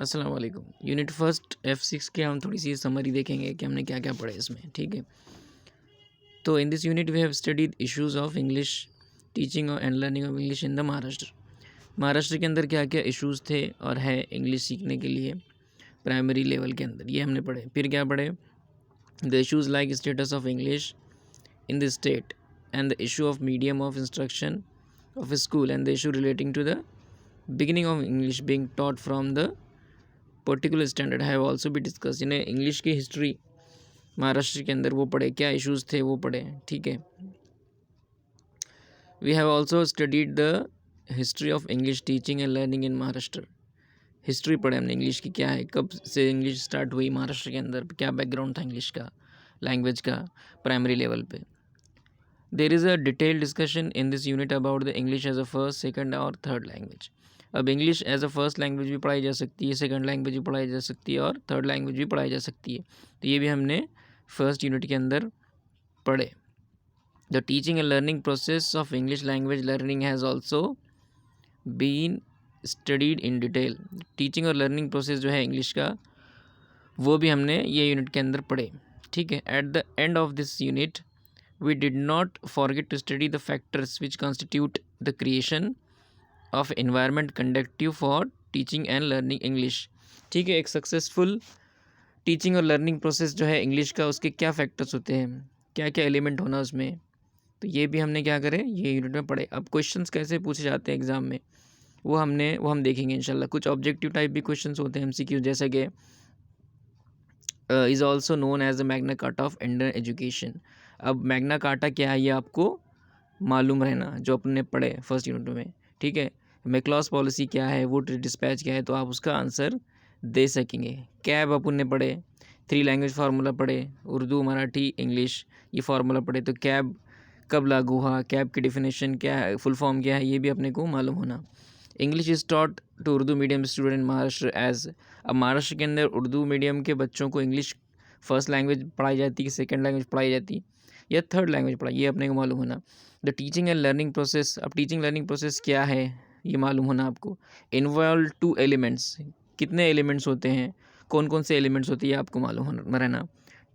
अस्सलाम वालेकुम। Unit first F6 के हम थोड़ी सी समरी देखेंगे कि हमने क्या क्या पढ़ा है इसमें, ठीक है। तो in this unit we have studied issues of English teaching and learning of English in the Maharashtra. Maharashtra के अंदर क्या क्या इश्यूज़ थे और है इंग्लिश सीखने के लिए प्राइमरी लेवल के अंदर, ये हमने पढ़े। फिर क्या पढ़े, the issues like status of English in the state and the issue of medium of instruction of a school and the issue relating to the beginning of English being taught from the particular standard have also been discussed। इन्हें English की history Maharashtra के अंदर वो पढ़े, क्या issues थे वो पढ़े, ठीक है। We have also studied the history of English teaching and learning in Maharashtra. History पढ़े हमने इंग्लिश की, क्या है, कब से इंग्लिश स्टार्ट हुई महाराष्ट्र के अंदर, क्या बैकग्राउंड था इंग्लिश का, लैंग्वेज का प्राइमरी लेवल पे। There is a detailed discussion in this unit about the English as a first, second और third language। अब English as a first language भी पढ़ाई जा सकती है, सेकंड लैंग्वेज भी पढ़ाई जा सकती है और थर्ड लैंग्वेज भी पढ़ाई जा सकती है। तो ये भी हमने फर्स्ट यूनिट के अंदर पढ़े। The teaching and learning process of English language learning has also been studied in detail. Teaching और लर्निंग प्रोसेस जो है इंग्लिश का, वो भी हमने ये यूनिट के अंदर पढ़े, ठीक है। At the end of this unit we did not forget to study the factors which constitute the creation of environment conducive for teaching and learning English। ठीक है, एक सक्सेसफुल टीचिंग और लर्निंग प्रोसेस जो है इंग्लिश का, उसके क्या factors होते हैं, क्या क्या एलिमेंट होना उसमें, तो ये भी हमने क्या करे ये यूनिट में पढ़े। अब क्वेश्चंस कैसे पूछे जाते हैं एग्जाम में वो हम देखेंगे इंशाल्लाह। कुछ ऑब्जेक्टिव टाइप भी क्वेश्चंस होते हैं MCQ, जैसे कि is also known as the Magna Carta of Indian education. अब मैग्ना कार्टा क्या है ये आपको मालूम रहना, जो अपने पढ़े फर्स्ट यूनिट में, ठीक है। मैक्लॉस पॉलिसी क्या है, वुड डिस्पैच क्या है, तो आप उसका आंसर दे सकेंगे। कैब अपन ने पढ़े, 3 लैंग्वेज फार्मूला पढ़े, उर्दू मराठी इंग्लिश, ये फार्मूला पढ़े। तो कैब कब लागू हुआ, कैब की डिफिनेशन क्या है, फुल फॉर्म क्या है, ये भी अपने को मालूम होना। English is taught to Urdu medium student Maharashtra as. अब महाराष्ट्र के अंदर उर्दू मीडियम के बच्चों को इंग्लिश फर्स्ट लैंग्वेज पढ़ाई जाती है, सेकंड लैंग्वेज पढ़ाई जाती या थर्ड लैंग्वेज पढ़ाई, ये अपने को मालूम होना। The teaching and learning process, अब टीचिंग लर्निंग प्रोसेस क्या है ये मालूम होना आपको। इन्वॉल्व 2 एलिमेंट्स, कितने एलिमेंट्स होते हैं, कौन कौन से एलिमेंट्स होती है आपको मालूम होना रहना।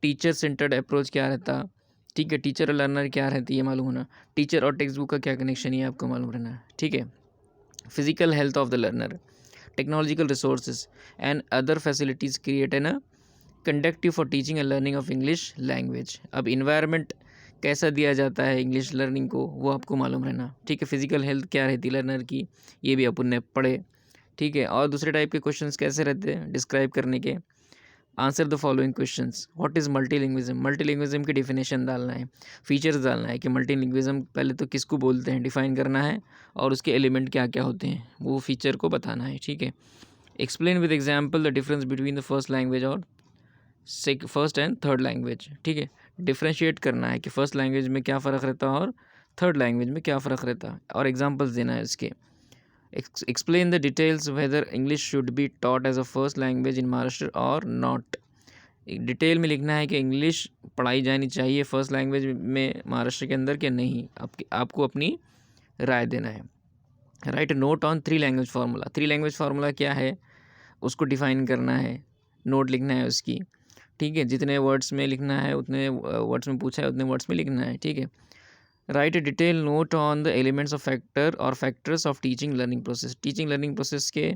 टीचर सेंटर्ड अप्रोच क्या रहता, ठीक है। टीचर और लर्नर क्या रहती है मालूम होना। टीचर और टेक्स्ट बुक का क्या कनेक्शन है आपको मालूम रहना, ठीक है। Physical health of the learner, technological resources and other facilities create an conductive for teaching and learning of English language. अब इन्वायरमेंट कैसा दिया जाता है इंग्लिश लर्निंग को वो आपको मालूम रहना, ठीक है। फिजिकल हेल्थ क्या रहती है लर्नर की, ये भी अपन ने पढ़े, ठीक है। और दूसरे टाइप के क्वेश्चंस कैसे रहते हैं डिस्क्राइब करने के, answer the following questions. What is मल्टीलिंग्विज्म, मल्टीलिंग्विज्म की डिफिनेशन डालना है, फीचर्स डालना है कि मल्टीलिंग्विज्म पहले तो किसको बोलते हैं डिफाइन करना है, और उसके एलिमेंट क्या क्या होते हैं वो फीचर को बताना है, ठीक है। Explain with example the difference between the first language और फर्स्ट एंड थर्ड लैंग्वेज, ठीक है। डिफ्रेंशिएट करना है कि फ़र्स्ट लैंग्वेज में क्या फ़र्क रहता है और थर्ड लैंग्वेज में क्या फ़र्क रहता है, और एग्जांपल्स देना है इसके। Explain the details whether English should be taught as a first language in Maharashtra और नॉट। डिटेल में लिखना है कि इंग्लिश पढ़ाई जानी चाहिए फर्स्ट लैंग्वेज में महाराष्ट्र के अंदर कि नहीं, आपको अपनी राय देना है। Right note on 3 language formula, 3 language formula क्या है उसको डिफाइन करना है, नोट लिखना है उसकी, ठीक है। जितने वर्ड्स में लिखना है उतने वर्ड्स में पूछा है उतने वर्ड्स में लिखना है, ठीक है। Write a detail note on the elements of factor or factors of teaching learning process. Teaching learning process के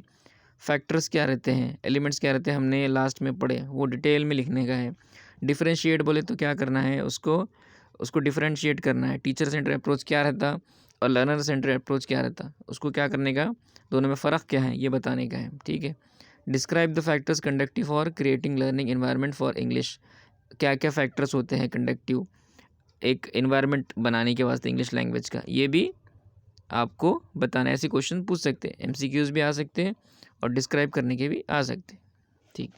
फैक्टर्स क्या रहते हैं, एलिमेंट्स क्या रहते हैं, हमने लास्ट में पढ़े, वो डिटेल में लिखने का है। डिफ्रेंशिएट बोले तो क्या करना है, उसको डिफ्रेंशिएट करना है। टीचर सेंटर अप्रोच क्या रहता और लर्नर सेंटर अप्रोच क्या रहता, उसको क्या करने का, दोनों में फ़र्क क्या है ये बताने का है, ठीक है। Describe the factors conductive for creating learning environment for English. क्या क्या फैक्टर्स होते हैं कंडक्टिव एक एनवायरनमेंट बनाने के वास्ते इंग्लिश लैंग्वेज का, ये भी आपको बताना है। ऐसे क्वेश्चन पूछ सकते हैं, MCQs भी आ सकते हैं और डिस्क्राइब करने के भी आ सकते हैं, ठीक।